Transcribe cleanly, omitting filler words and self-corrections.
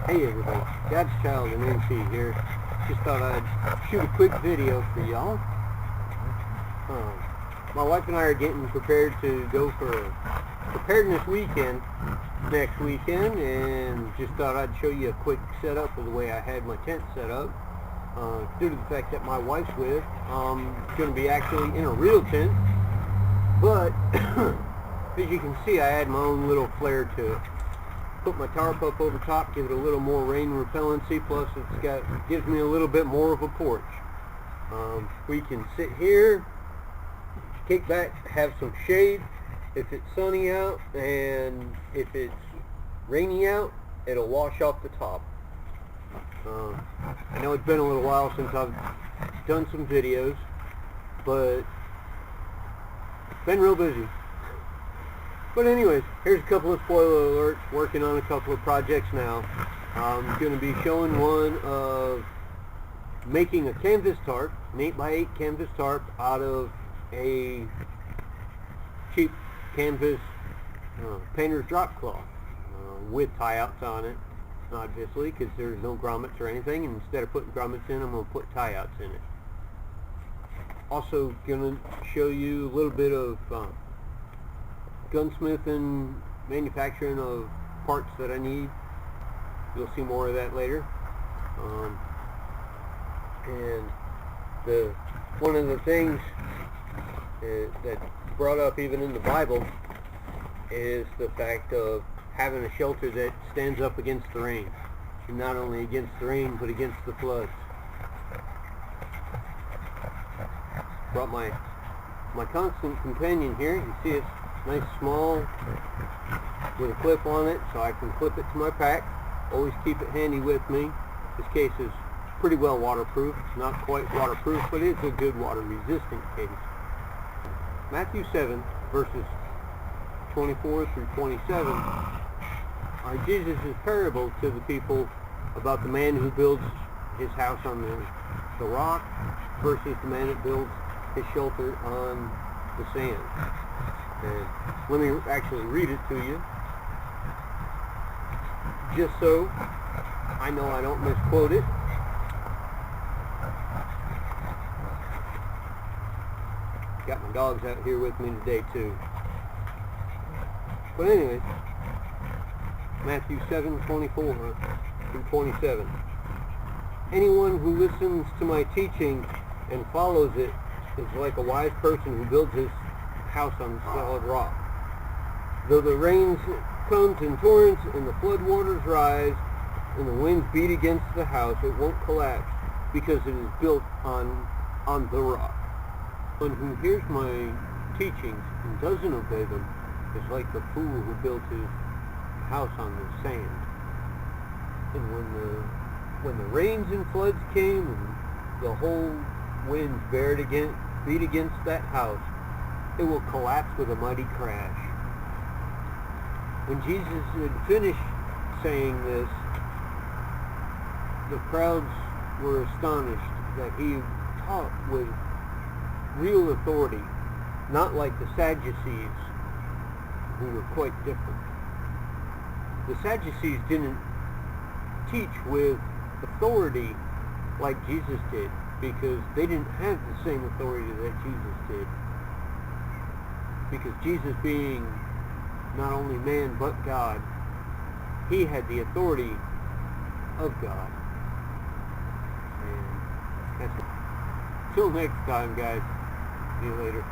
Hey everybody, God's Child and MC here. Just thought I'd shoot a quick video for y'all. My wife and I are getting prepared to go for a preparedness weekend next weekend, and just thought I'd show you a quick setup of the way I had my tent set up. Due to the fact that my wife's with, I'm going to be actually in a real tent, but as you can see, I had my own little flair to it. Put my tarp up over top, give it a little more rain repellency, plus gives me a little bit more of a porch. We can sit here, kick back, have some shade if it's sunny out, and if it's rainy out, it'll wash off the top. I know it's been a little while since I've done some videos, but it's been real busy. But anyways, here's a couple of spoiler alerts. Working on a couple of projects now. I'm going to be showing one of making a canvas tarp, an 8x8 canvas tarp, out of a cheap canvas painter's drop cloth with tie-outs on it, obviously, because there's no grommets or anything. And instead of putting grommets in, I'm going to put tie-outs in it. Also going to show you a little bit of gunsmith and manufacturing of parts that I need. You'll see more of that later. And one of the things that's brought up even in the Bible is the fact of having a shelter that stands up against the rain, and not only against the rain but against the floods. Brought my constant companion here. You see it's nice small with a clip on it, so I can clip it to my pack. Always keep it handy with me. This case is pretty well waterproof. It's not quite waterproof, but it's a good water resistant case. Matthew 7 verses 24 through 27 are Jesus' parable to the people about the man who builds his house on the rock versus the man that builds his shelter on the sand. And let me actually read it to you, just so I know I don't misquote it. Got my dogs out here with me today too. But anyways, Matthew 7:24 through 27. Anyone who listens to my teaching and follows it is like a wise person who builds his house on solid rock. Though the rains comes in torrents and the flood waters rise and the winds beat against the house, it won't collapse because it is built on the rock. One who hears my teachings and doesn't obey them is like the fool who built his house on the sand. And when the rains and floods came and the whole winds beat against that house, it will collapse with a mighty crash. When Jesus had finished saying this, the crowds were astonished that he taught with real authority, not like the Sadducees, who were quite different. The Sadducees didn't teach with authority like Jesus did, because they didn't have the same authority that Jesus did. Because Jesus, being not only man but God, he had the authority of God. And that's it. Till next time, guys. See you later.